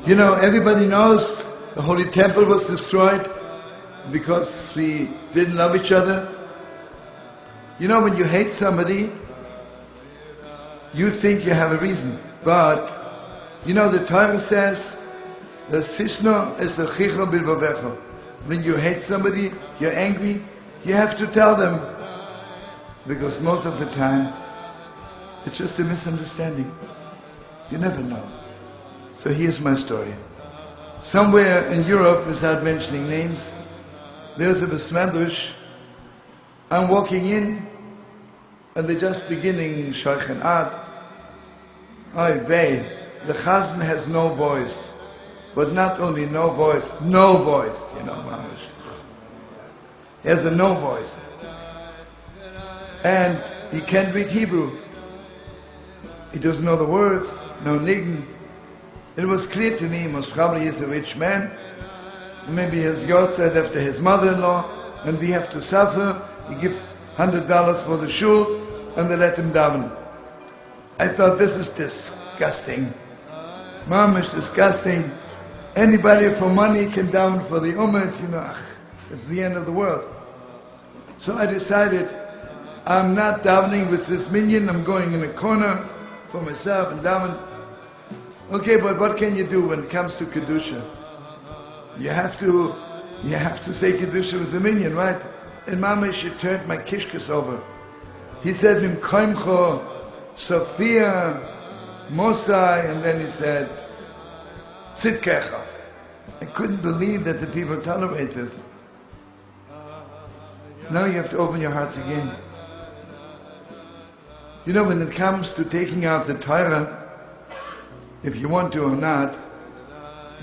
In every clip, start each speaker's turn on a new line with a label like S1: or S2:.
S1: You know, everybody knows the Holy Temple was destroyed because we didn't love each other. You know, when you hate somebody, you think you have a reason. But, you know, the Torah says, the sisno is the chicha bilvavecha. When you hate somebody, you're angry, you have to tell them. Because most of the time, it's just a misunderstanding. You never know. So here's my story. Somewhere in Europe, without mentioning names, there's a besmedrash. I'm walking in, and they're just beginning Shoichan Ad. Oy vey, the Chazan has no voice. But not only no voice, you know, mamash. He has a no voice. And he can't read Hebrew. He doesn't know the words, no niggun. It was clear to me, most probably he's a rich man. Maybe his yahrzeit after his mother-in-law, and we have to suffer. He gives $100 for the shul, and they let him daven. I thought, this is disgusting. Mamish, disgusting. Anybody for money can daven for the ummah, you know, it's the end of the world. So I decided, I'm not davening with this minyan, I'm going in a corner for myself and daven. Okay, but what can you do when it comes to Kedusha? You have to say Kedusha with the minyan, right? And Mamish, it turned my kishkas over. He said, Mim koimcho, Sophia, Mosai, and then he said, Tzidkecha. I couldn't believe that the people tolerate this. Now you have to open your hearts again. You know, when it comes to taking out the Torah, if you want to or not,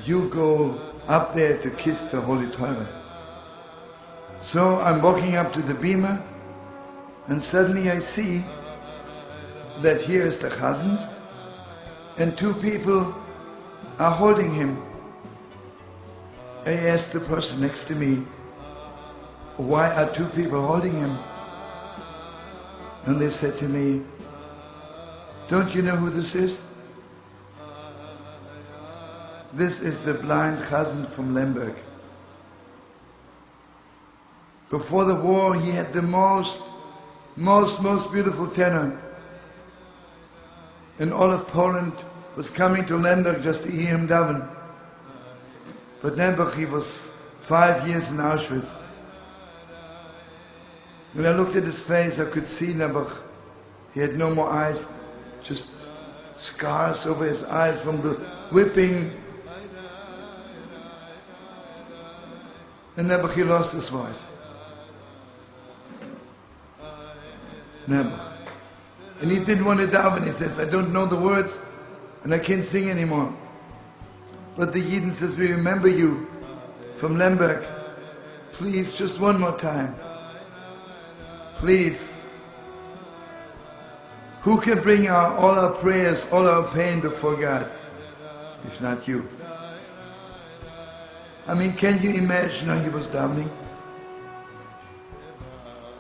S1: you go up there to kiss the Holy Torah. So I'm walking up to the bima, and suddenly I see that here is the Chazan, and two people are holding him. I asked the person next to me, why are two people holding him? And they said to me, don't you know who this is? This is the blind Chazan from Lemberg. Before the war, he had the most beautiful tenor. And all of Poland was coming to Lemberg just to hear him daven. But Lemberg, he was 5 years in Auschwitz. When I looked at his face, I could see Lemberg. He had no more eyes, just scars over his eyes from the whipping. And Lemberg, he lost his voice. Lemberg. And he didn't want to daven. He says, I don't know the words, and I can't sing anymore. But the Yidden says, we remember you from Lemberg. Please, just one more time. Please. Who can bring all our prayers, all our pain before God, if not you? I mean, can you imagine how he was davening?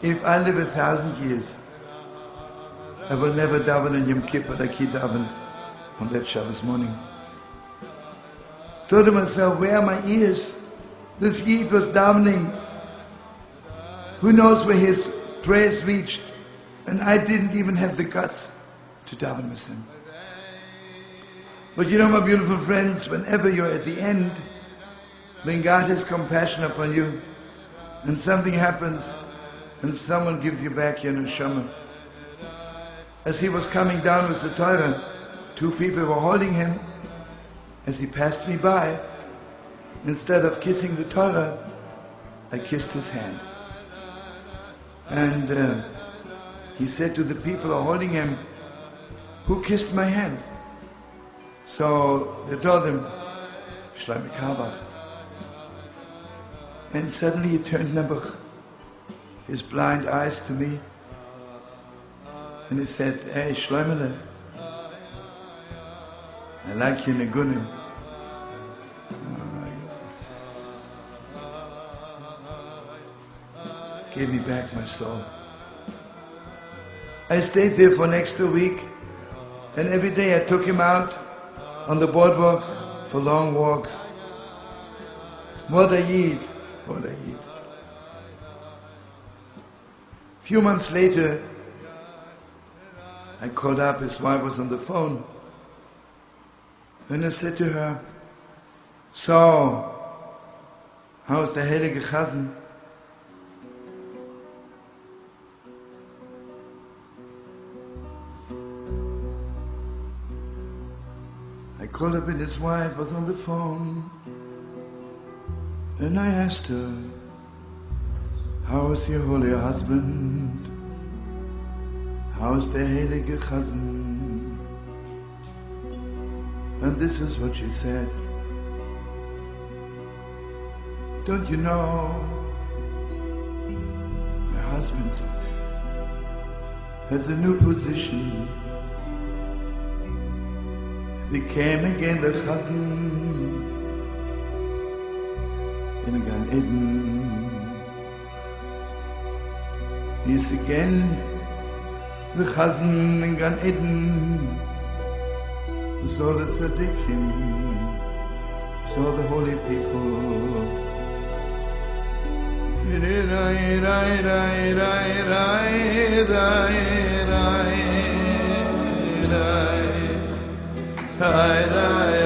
S1: If I live 1,000 years, I will never daven on Yom Kippur like he davened on that Shabbos morning. Thought to myself, where are my ears? This Yid was davening. Who knows where his prayers reached? And I didn't even have the guts to daven with him. But you know, my beautiful friends, whenever you're at the end, then God has compassion upon you, and something happens, and someone gives you back your neshama. As he was coming down with the Torah, two people were holding him. As he passed me by, instead of kissing the Torah, I kissed his hand. And he said to the people who are holding him, who kissed my hand? So they told him, Shlomi Karbach. And suddenly he turned Lemberg, his blind eyes to me, and he said, hey, Shloimele, I like you negunim. Gave me back my soul. I stayed there for next a week, and every day I took him out on the boardwalk for long walks. What a Yid, what a Yid. A few months later, I called up, his wife was on the phone, and I said to her, so, how's the Heilige Chazan? I called up and his wife was on the phone, and I asked her, how is your holy husband? How's the Heilige Chazan? And this is what she said. Don't you know, my husband has a new position. Became again the Chazan in Gan Eden. He's again the Chazan in Gan Eden. So the tzaddikim, so the holy people. Rai